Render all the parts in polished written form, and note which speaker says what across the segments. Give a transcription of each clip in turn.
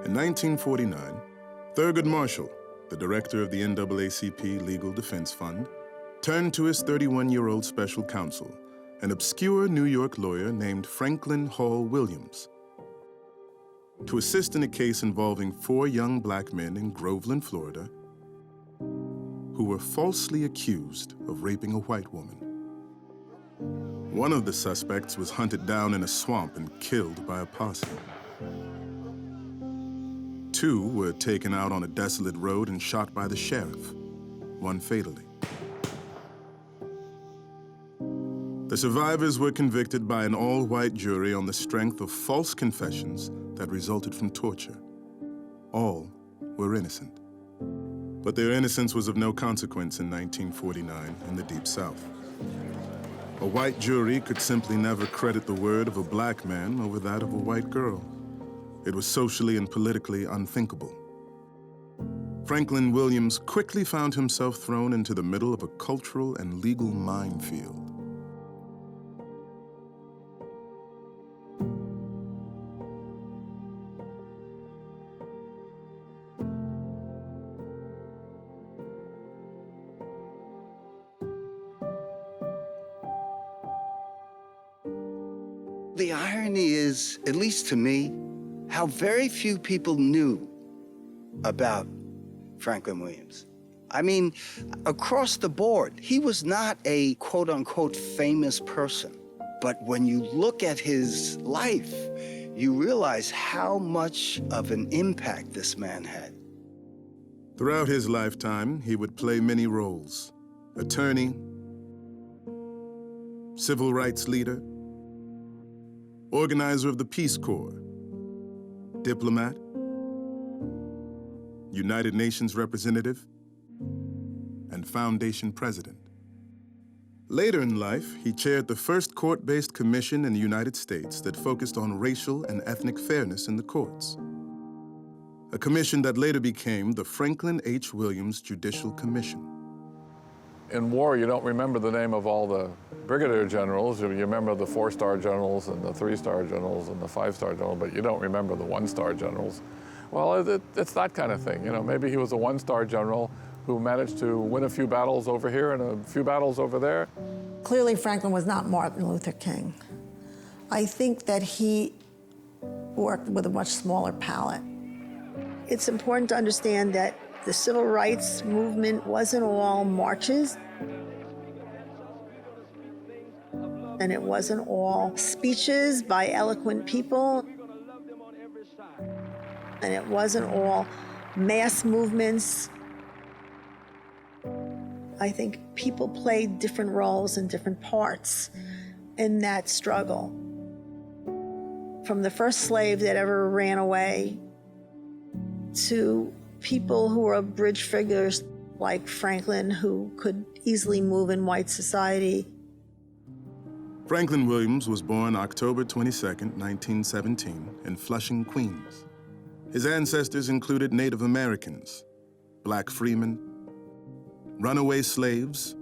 Speaker 1: In 1949, Thurgood Marshall, the director of the NAACP Legal Defense Fund, turned to his 31-year-old special counsel, an obscure New York lawyer named FranklinHWilliams, to assist in a case involving 4 young black men in Groveland, Florida, who were falsely accused of raping a white woman. One of the suspects was hunted down in a swamp and killed by a posse. 2 were taken out on a desolate road and shot by the sheriff, one fatally. The survivors were convicted by an all-white jury on the strength of false confessions that resulted from torture. All were innocent. But their innocence was of no consequence in 1949 in the Deep South. A white jury could simply never credit the word of a black man over that of a white girl. It was socially and politically unthinkable. Franklin Williams quickly found himself thrown into the middle of a cultural and legal minefield.
Speaker 2: The irony is, at least to me, how very few people knew about Franklin Williams. I mean, across the board, he was not a quote-unquote famous person. But when you look at his life, you realize how much of an impact this man had.
Speaker 1: Throughout his lifetime, he would play many roles: attorney, civil rights leader, organizer of the Peace Corps, diplomat, United Nations representative, and foundation president. Later in life, he chaired the first court-based commission in the United States that focused on racial and ethnic fairness in the courts, a commission that later became the Franklin H. Williams Judicial Commission.
Speaker 3: In war, you don't remember the name of all the brigadier generals. You remember the 4-star generals and the 3-star generals and the 5-star general, but you don't remember the 1-star generals. Well, it's that kind of thing. You know, maybe he was a 1-star general who managed to win a few battles over here and a few battles over there.
Speaker 4: Clearly, Franklin was not Martin Luther King. I think that he worked with a much smaller palette.
Speaker 5: It's important to understand that the civil rights movement wasn't all marches, and it wasn't all speeches by eloquent people, and it wasn't all mass movements. I think people played different roles and different parts in that struggle. From the first slave that ever ran away to people who were bridge figures like Franklin, who could easily move in white society.
Speaker 1: Franklin Williams was born October 22, 1917, in Flushing, Queens. His ancestors included Native Americans, black freemen, runaway slaves,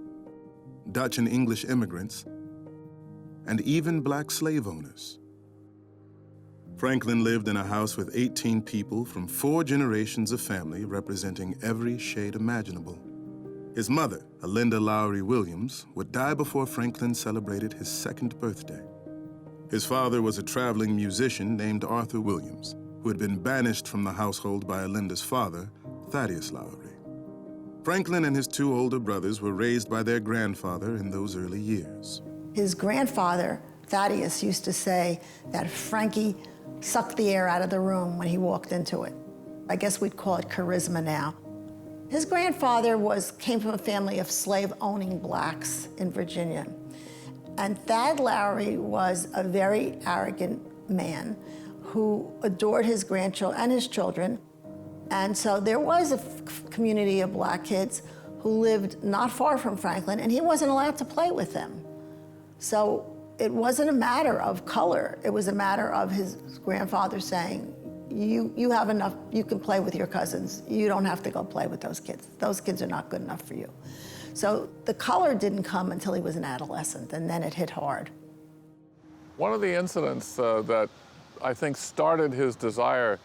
Speaker 1: Dutch and English immigrants, and even black slave owners. Franklin lived in a house with 18 people from 4 generations of family representing every shade imaginable. His mother, Alinda Lowry Williams, would die before Franklin celebrated his 2nd birthday. His father was a traveling musician named Arthur Williams, who had been banished from the household by Alinda's father, Thaddeus Lowry. Franklin and his 2 older brothers were raised by their grandfather in those early years.
Speaker 4: His grandfather, Thaddeus, used to say that Frankie sucked the air out of the room when he walked into it. I guess we'd call it charisma now. His grandfather came from a family of slave-owning blacks in Virginia. And Thad Lowry was a very arrogant man who adored his grandchildren and his children. And so there was a community of black kids who lived not far from Franklin, and he wasn't allowed to play with them. So it wasn't a matter of color. It was a matter of his grandfather saying, you have enough, you can play with your cousins. You don't have to go play with those kids. Those kids are not good enough for you. So the color didn't come until he was an adolescent, and then it hit hard.
Speaker 3: One of the incidents that I think started his desire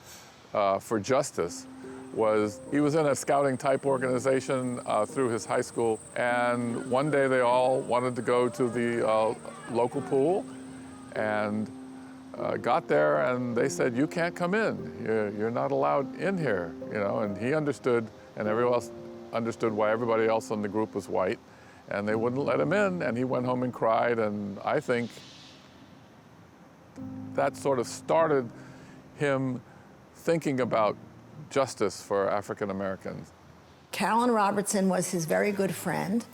Speaker 3: for justice was he was in a scouting type organization through his high school, and one day they all wanted to go to the local pool, and got there, and they said, "You can't come in. You're not allowed in here," you know. And he understood, and everyone else understood why everybody else in the group was white, and they wouldn't let him in. And he went home and cried. And I think that sort of started him thinking about justice for African Americans.
Speaker 4: Carolyn Robertson was his very good friend,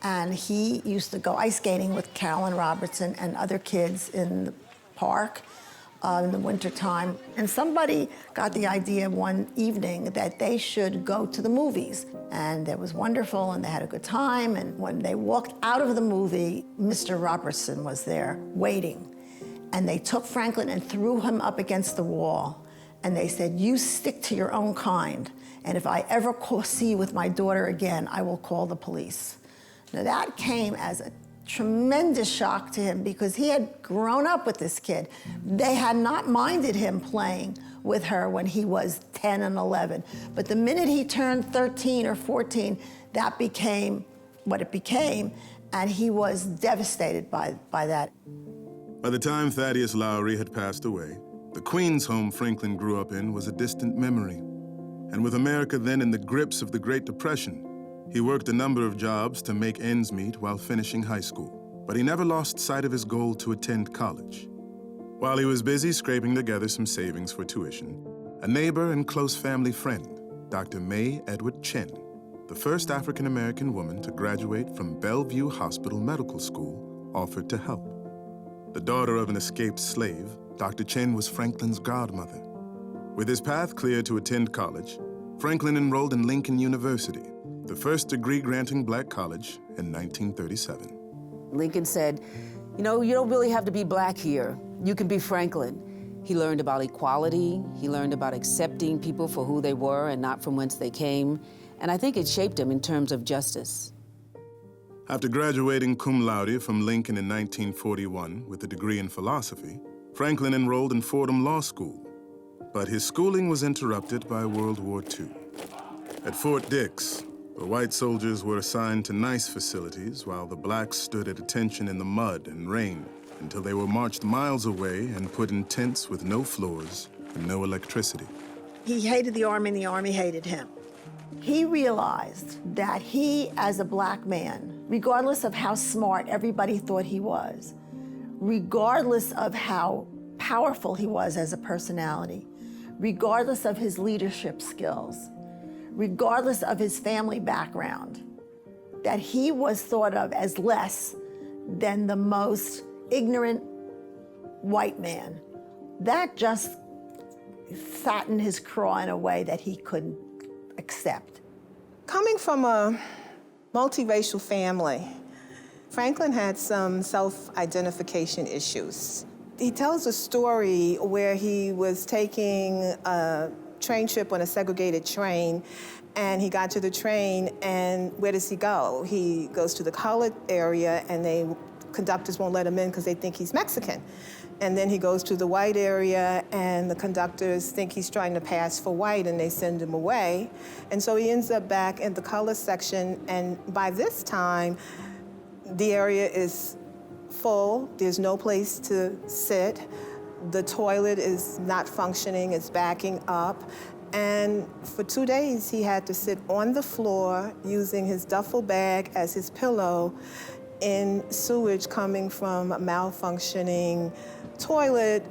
Speaker 4: and he used to go ice skating with Carolyn Robertson and other kids in the park in the wintertime. And somebody got the idea one evening that they should go to the movies. And it was wonderful, and they had a good time. And when they walked out of the movie, Mr. Robertson was there waiting. And they took Franklin and threw him up against the wall. And they said, "You stick to your own kind. And if I ever see you with my daughter again, I will call the police." Now that came as a tremendous shock to him because he had grown up with this kid. They had not minded him playing with her when he was 10 and 11. But the minute he turned 13 or 14, that became what it became, and he was devastated by that.
Speaker 1: By the time Thaddeus Lowry had passed away, the Queens home Franklin grew up in was a distant memory. And with America then in the grips of the Great Depression, he worked a number of jobs to make ends meet while finishing high school. But he never lost sight of his goal to attend college. While he was busy scraping together some savings for tuition, a neighbor and close family friend, Dr. May Edward Chen, the first African-American woman to graduate from Bellevue Hospital Medical School, offered to help. The daughter of an escaped slave, Dr. Chen was Franklin's godmother. With his path clear to attend college, Franklin enrolled in Lincoln University, the first degree-granting black college in 1937.
Speaker 6: Lincoln said, "You know, you don't really have to be black here. You can be Franklin." He learned about equality. He learned about accepting people for who they were and not from whence they came. And I think it shaped him in terms of justice.
Speaker 1: After graduating cum laude from Lincoln in 1941 with a degree in philosophy, Franklin enrolled in Fordham Law School. But his schooling was interrupted by World War II. At Fort Dix, the white soldiers were assigned to nice facilities while the blacks stood at attention in the mud and rain until they were marched miles away and put in tents with no floors and no electricity.
Speaker 5: He hated the Army, and the Army hated him.
Speaker 4: He realized that he, as a black man, regardless of how smart everybody thought he was, regardless of how powerful he was as a personality, regardless of his leadership skills, regardless of his family background, that he was thought of as less than the most ignorant white man. That just sat in his craw in a way that he couldn't accept.
Speaker 7: Coming from a multiracial family, Franklin had some self-identification issues. He tells a story where he was taking a train trip on a segregated train, and he got to the train, and where does he go? He goes to the colored area, and conductors won't let him in because they think he's Mexican. And then he goes to the white area, and the conductors think he's trying to pass for white, and they send him away. And so he ends up back in the color section, and by this time, the area is full. There's no place to sit. The toilet is not functioning, it's backing up. And for 2 days, he had to sit on the floor using his duffel bag as his pillow in sewage coming from a malfunctioning toilet.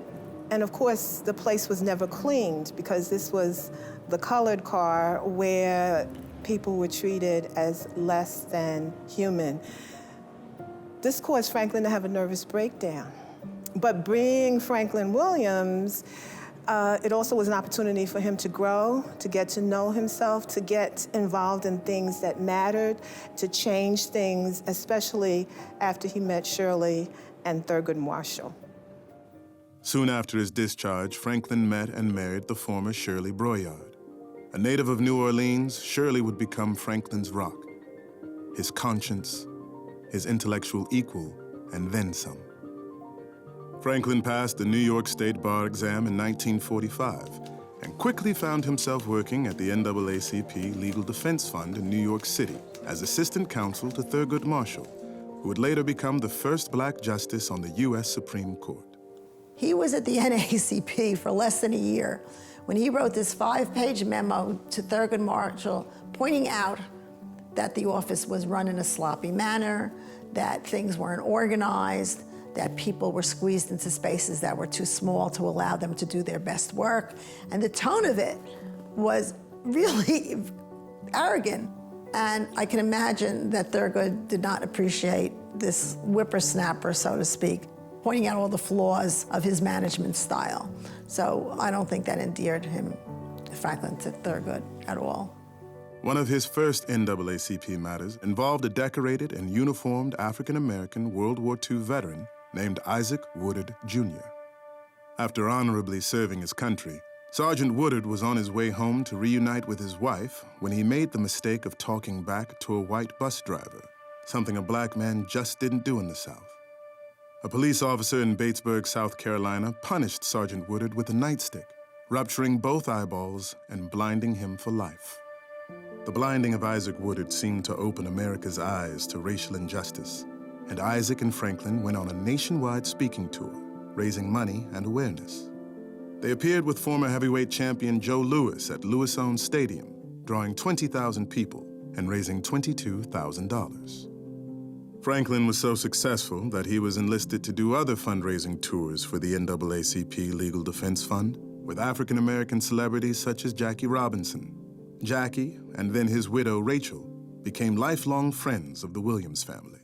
Speaker 7: And of course, the place was never cleaned because this was the colored car where people were treated as less than human. This caused Franklin to have a nervous breakdown. But being FranklinWilliams, it also was an opportunity for him to grow, to get to know himself, to get involved in things that mattered, to change things, especially after he met Shirley and Thurgood Marshall.
Speaker 1: Soon after his discharge, Franklin met and married the former Shirley Broyard. A native of New Orleans, Shirley would become Franklin's rock, his conscience, his intellectual equal, and then some. Franklin passed the New York State Bar exam in 1945 and quickly found himself working at the NAACP Legal Defense Fund in New York City as assistant counsel to Thurgood Marshall, who would later become the first black justice on the U.S. Supreme Court.
Speaker 4: He was at the NAACP for less than a year when he wrote this 5-page memo to Thurgood Marshall pointing out that the office was run in a sloppy manner, that things weren't organized, that people were squeezed into spaces that were too small to allow them to do their best work. And the tone of it was really arrogant. And I can imagine that Thurgood did not appreciate this whippersnapper, so to speak, pointing out all the flaws of his management style. So I don't think that endeared Franklin to Thurgood at all.
Speaker 1: One of his first NAACP matters involved a decorated and uniformed African-American World War II veteran named Isaac Woodard, Jr. After honorably serving his country, Sergeant Woodard was on his way home to reunite with his wife when he made the mistake of talking back to a white bus driver, something a black man just didn't do in the South. A police officer in Batesburg, South Carolina, punished Sergeant Woodard with a nightstick, rupturing both eyeballs and blinding him for life. The blinding of Isaac Woodard seemed to open America's eyes to racial injustice, and Isaac and Franklin went on a nationwide speaking tour, raising money and awareness. They appeared with former heavyweight champion Joe Louis at Louis-owned Stadium, drawing 20,000 people and raising $22,000. Franklin was so successful that he was enlisted to do other fundraising tours for the NAACP Legal Defense Fund with African-American celebrities such as Jackie Robinson. Jackie, and then his widow, Rachel, became lifelong friends of the Williams family.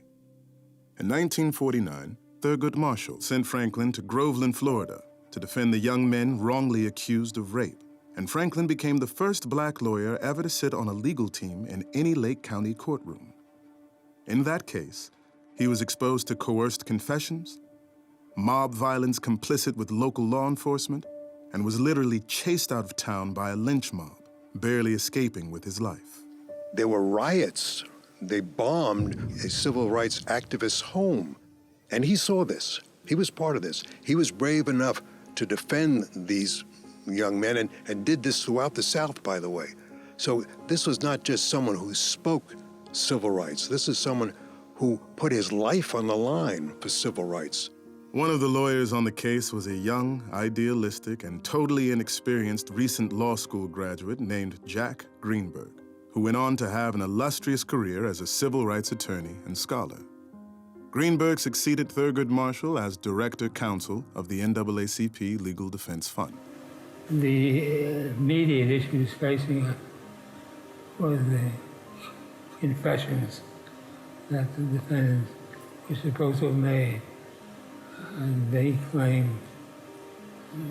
Speaker 1: In 1949, Thurgood Marshall sent Franklin to Groveland, Florida, to defend the young men wrongly accused of rape, and Franklin became the first black lawyer ever to sit on a legal team in any Lake County courtroom. In that case, he was exposed to coerced confessions, mob violence complicit with local law enforcement, and was literally chased out of town by a lynch mob, barely escaping with his life.
Speaker 8: There were riots. They bombed a civil rights activist's home. And he saw this. He was part of this. He was brave enough to defend these young men and did this throughout the South, by the way. So this was not just someone who spoke civil rights. This is someone who put his life on the line for civil rights.
Speaker 1: One of the lawyers on the case was a young, idealistic, and totally inexperienced recent law school graduate named Jack Greenberg, who went on to have an illustrious career as a civil rights attorney and scholar. Greenberg succeeded Thurgood Marshall as Director Counsel of the NAACP Legal Defense Fund.
Speaker 9: The immediate issues facing us were the confessions that the defendants were supposed to have made. And they claimed,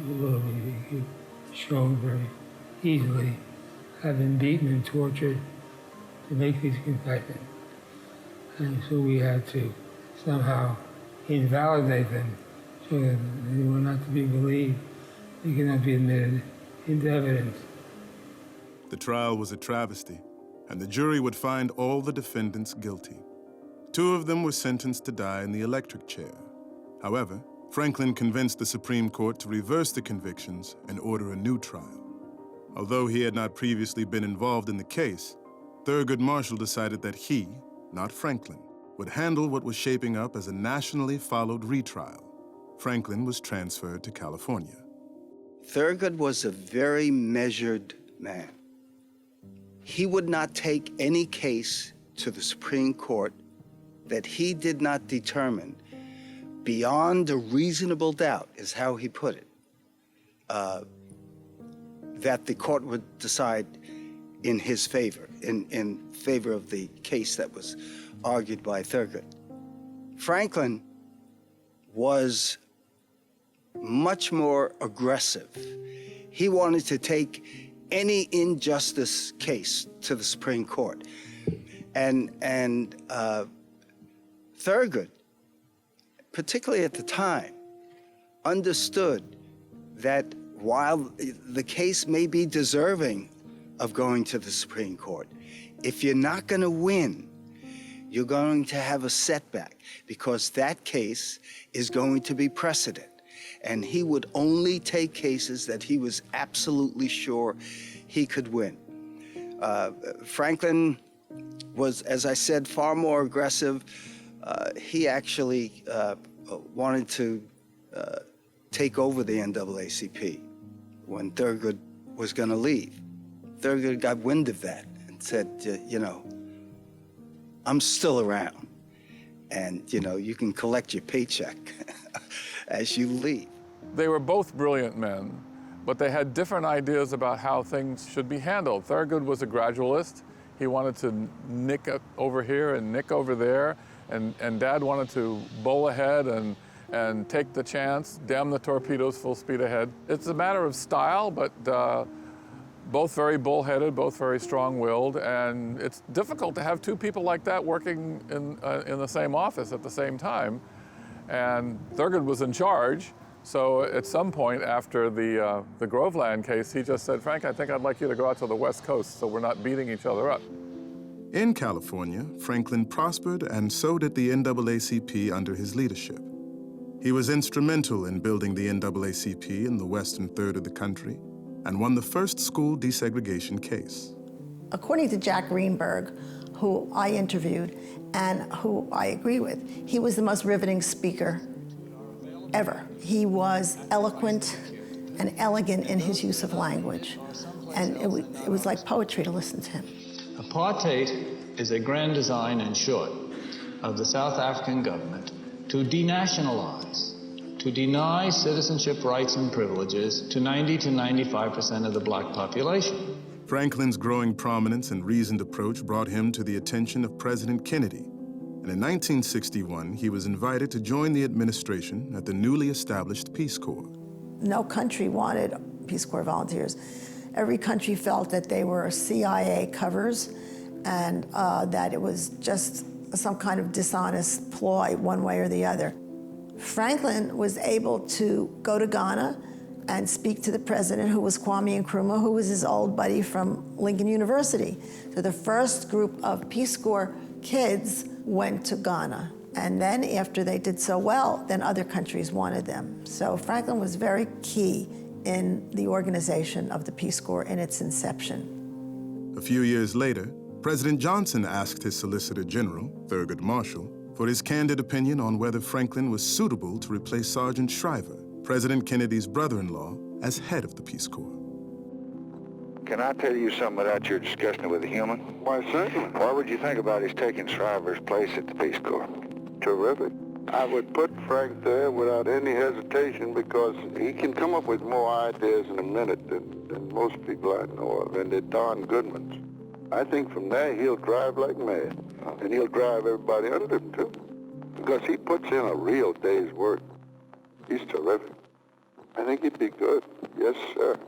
Speaker 9: well, shown very easily, have been beaten and tortured to make these confessions. And so we had to somehow invalidate them so that they were not to be believed. They cannot be admitted into evidence.
Speaker 1: The trial was a travesty, and the jury would find all the defendants guilty. 2 of them were sentenced to die in the electric chair. However, Franklin convinced the Supreme Court to reverse the convictions and order a new trial. Although he had not previously been involved in the case, Thurgood Marshall decided that he, not Franklin, would handle what was shaping up as a nationally followed retrial. Franklin was transferred to California.
Speaker 2: Thurgood was a very measured man. He would not take any case to the Supreme Court that he did not determine beyond a reasonable doubt, is how he put it, that the court would decide in his favor, in favor of the case that was argued by Thurgood. Franklin was much more aggressive. He wanted to take any injustice case to the Supreme Court. And Thurgood, particularly at the time, understood that while the case may be deserving of going to the Supreme Court, if you're not going to win, you're going to have a setback because that case is going to be precedent. and he would only take cases that he was absolutely sure he could win. Franklin was, as I said, far more aggressive. He actually wanted to take over the NAACP when Thurgood was going to leave. Thurgood got wind of that and said, you know, I'm still around, and you know, you can collect your paycheck as you leave.
Speaker 3: They were both brilliant men, but they had different ideas about how things should be handled. Thurgood was a gradualist. He wanted to nick over here and nick over there, and Dad wanted to bowl ahead and take the chance, damn the torpedoes, full speed ahead. It's a matter of style, but both very bullheaded, both very strong-willed, and it's difficult to have two people like that working in the same office at the same time. And Thurgood was in charge, so at some point after the Groveland case, he just said, Frank, I think I'd like you to go out to the West Coast so we're not beating each other up.
Speaker 1: In California, Franklin prospered, and so did the NAACP under his leadership. He was instrumental in building the NAACP in the western third of the country and won the first school desegregation case.
Speaker 4: According to Jack Greenberg, who I interviewed and who I agree with, he was the most riveting speaker ever. He was eloquent and elegant in his use of language, and it was like poetry to listen to him.
Speaker 10: Apartheid is a grand design, in short, of the South African government to denationalize, to deny citizenship rights and privileges to 90 to 95% of the black population.
Speaker 1: Franklin's growing prominence and reasoned approach brought him to the attention of President Kennedy. And in 1961, he was invited to join the administration at the newly established Peace Corps.
Speaker 4: No country wanted Peace Corps volunteers. Every country felt that they were CIA covers and that it was just some kind of dishonest ploy one way or the other. Franklin was able to go to Ghana and speak to the president, who was Kwame Nkrumah, who was his old buddy from Lincoln University. So the first group of Peace Corps kids went to Ghana. And then after they did so well, then other countries wanted them. So Franklin was very key in the organization of the Peace Corps in its inception.
Speaker 1: A few years later, President Johnson asked his Solicitor General, Thurgood Marshall, for his candid opinion on whether Franklin was suitable to replace Sergeant Shriver, President Kennedy's brother-in-law, as head of the Peace Corps.
Speaker 11: Can I tell you something about your discussion with a human?
Speaker 12: Why, certainly.
Speaker 11: What would you think about his taking Shriver's place at the Peace Corps?
Speaker 12: Terrific. I would put Frank there without any hesitation because he can come up with more ideas in a minute than most people I know of, and they're darn good ones. I think from there he'll drive like mad, and he'll drive everybody under him too, because he puts in a real day's work. He's terrific. I think he'd be good. Yes, sir.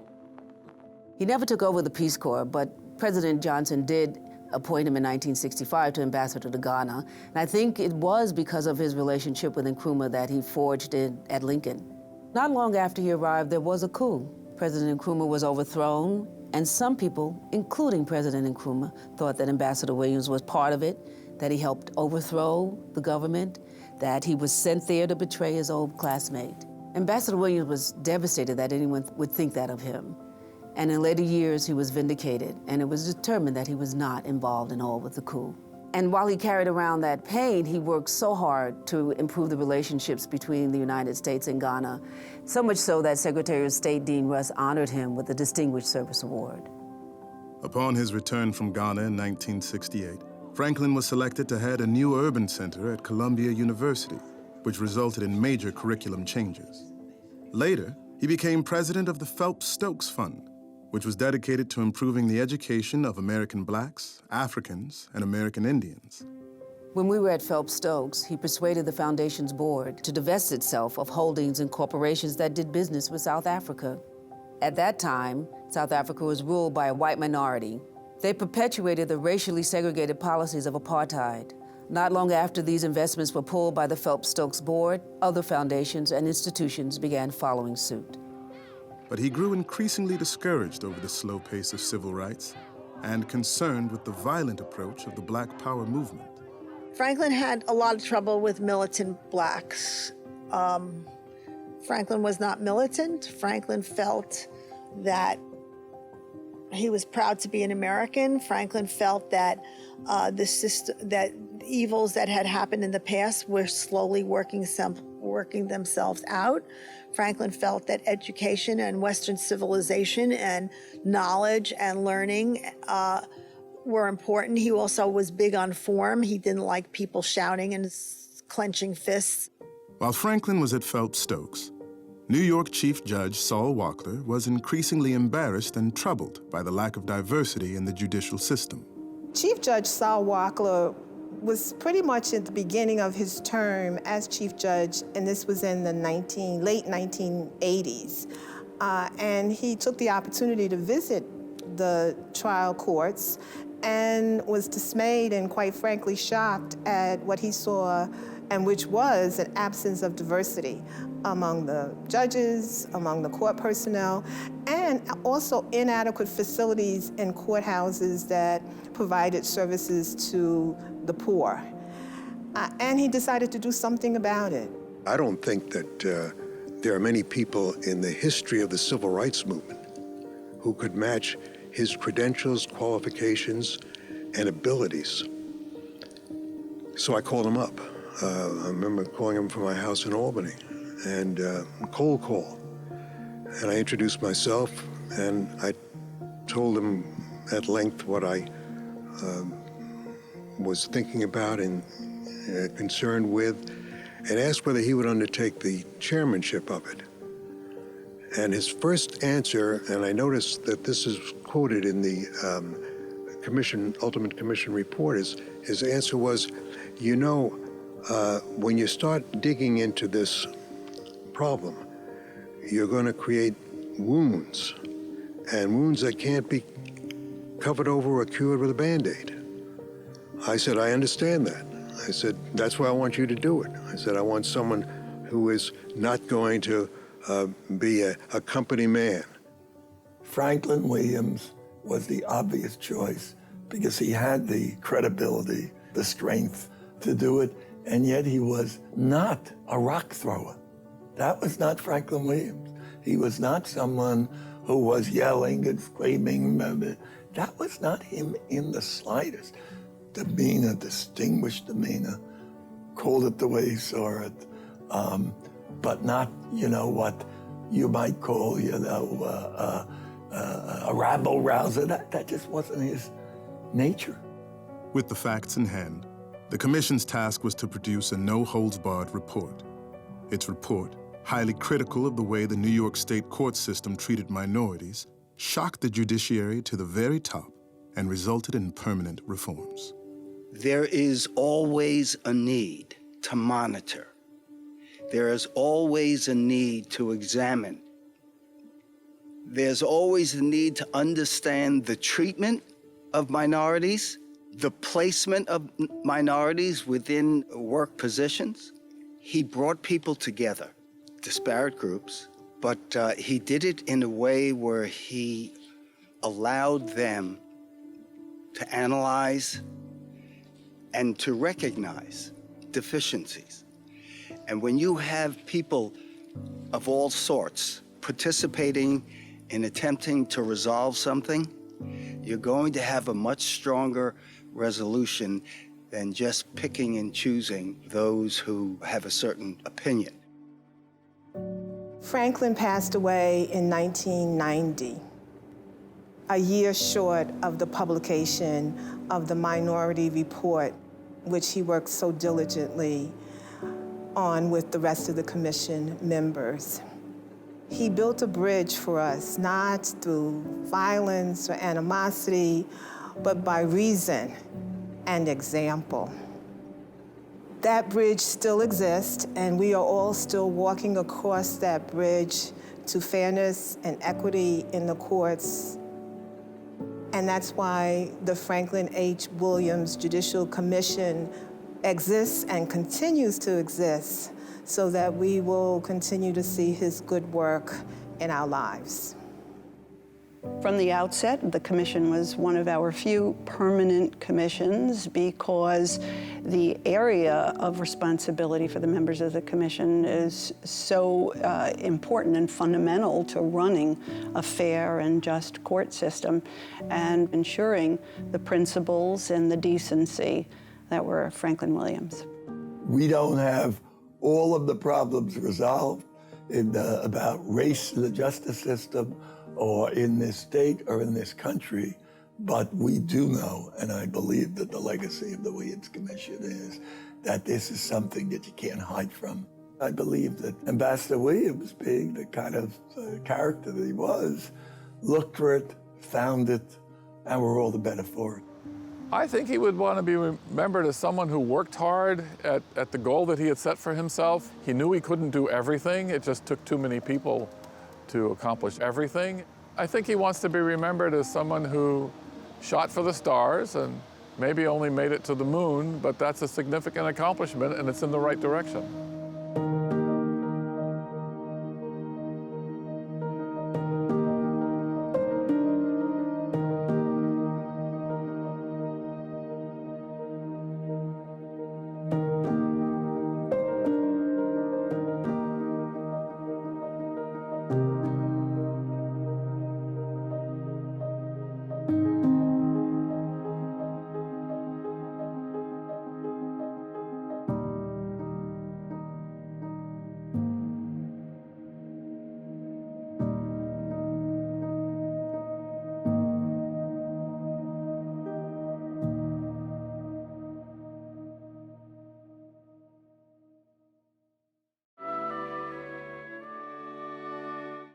Speaker 6: He never took over the Peace Corps, but President Johnson did appoint him in 1965 to ambassador to Ghana. And I think it was because of his relationship with Nkrumah that he forged in at Lincoln. Not long after he arrived, there was a coup. President Nkrumah was overthrown, and some people, including President Nkrumah, thought that Ambassador Williams was part of it, that he helped overthrow the government, that he was sent there to betray his old classmate. Ambassador Williams was devastated that anyone would think that of him. And in later years, he was vindicated, and it was determined that he was not involved in all with the coup. And while he carried around that pain, he worked so hard to improve the relationships between the United States and Ghana, so much so that Secretary of State Dean Russ honored him with the Distinguished Service Award.
Speaker 1: Upon his return from Ghana in 1968, Franklin was selected to head a new urban center at Columbia University, which resulted in major curriculum changes. Later, he became president of the Phelps-Stokes Fund, which was dedicated to improving the education of American blacks, Africans, and American Indians.
Speaker 6: When we were at Phelps-Stokes, he persuaded the foundation's board to divest itself of holdings and corporations that did business with South Africa. At that time, South Africa was ruled by a white minority. They perpetuated the racially segregated policies of apartheid. Not long after these investments were pulled by the Phelps-Stokes board, other foundations and institutions began following suit.
Speaker 1: But he grew increasingly discouraged over the slow pace of civil rights and concerned with the violent approach of the Black Power movement.
Speaker 5: Franklin had a lot of trouble with militant blacks. Franklin was not militant. Franklin felt that he was proud to be an American. Franklin felt that the system, that evils that had happened in the past were slowly working themselves out. Franklin felt that education and Western civilization and knowledge and learning were important. He also was big on form. He didn't like people shouting and clenching fists.
Speaker 1: While Franklin was at Phelps Stokes, New York Chief Judge Saul Wachtler was increasingly embarrassed and troubled by the lack of diversity in the judicial system.
Speaker 7: Chief Judge Saul Wachtler was pretty much at the beginning of his term as Chief Judge, and this was in the late 1980s. And he took the opportunity to visit the trial courts and was dismayed and quite frankly shocked at what he saw, and which was an absence of diversity among the judges, among the court personnel, and also inadequate facilities in courthouses that provided services to the poor. And he decided to do something about it.
Speaker 8: I don't think that there are many people in the history of the civil rights movement who could match his credentials, qualifications, and abilities. So I called him up. I remember calling him from my house in Albany, and cold call. And I introduced myself, and I told him at length what I was thinking about and concerned with, and asked whether he would undertake the chairmanship of it. And his first answer, and I noticed that this is quoted in the Ultimate Commission report, his answer was, you know, when you start digging into this problem, you're going to create wounds, and wounds that can't be covered over or cured with a Band-Aid. I said, I understand that. I said, that's why I want you to do it. I said, I want someone who is not going to be a company man.
Speaker 13: Franklin Williams was the obvious choice because he had the credibility, the strength to do it, and yet he was not a rock thrower. That was not Franklin Williams. He was not someone who was yelling and screaming. That was not him in the slightest. Demeanor, distinguished demeanor, called it the way he saw it, but not, what you might call, a rabble-rouser. That just wasn't his nature.
Speaker 1: With the facts in hand, the Commission's task was to produce a no-holds-barred report. Its report, highly critical of the way the New York State court system treated minorities, shocked the judiciary to the very top and resulted in permanent reforms.
Speaker 2: There is always a need to monitor. There is always a need to examine. There's always a need to understand the treatment of minorities, the placement of minorities within work positions. He brought people together, disparate groups, but he did it in a way where he allowed them to analyze and to recognize deficiencies. And when you have people of all sorts participating in attempting to resolve something, you're going to have a much stronger resolution than just picking and choosing those who have a certain opinion.
Speaker 7: Franklin passed away in 1990, a year short of the publication of the Minority Report, which he worked so diligently on with the rest of the commission members. He built a bridge for us, not through violence or animosity, but by reason and example. That bridge still exists, and we are all still walking across that bridge to fairness and equity in the courts. And that's why the Franklin H. Williams Judicial Commission exists and continues to exist, so that we will continue to see his good work in our lives.
Speaker 14: From the outset, the commission was one of our few permanent commissions because the area of responsibility for the members of the commission is so important and fundamental to running a fair and just court system and ensuring the principles and the decency that were Franklin-Williams.
Speaker 13: We don't have all of the problems resolved about race in the justice system or in this state or in this country, but we do know, and I believe that the legacy of the Williams Commission is that this is something that you can't hide from. I believe that Ambassador Williams, being the kind of character that he was, looked for it, found it, and we're all the better for it.
Speaker 3: I think he would want to be remembered as someone who worked hard at the goal that he had set for himself. He knew he couldn't do everything. It just took too many people to accomplish everything. I think he wants to be remembered as someone who shot for the stars and maybe only made it to the moon, but that's a significant accomplishment and it's in the right direction.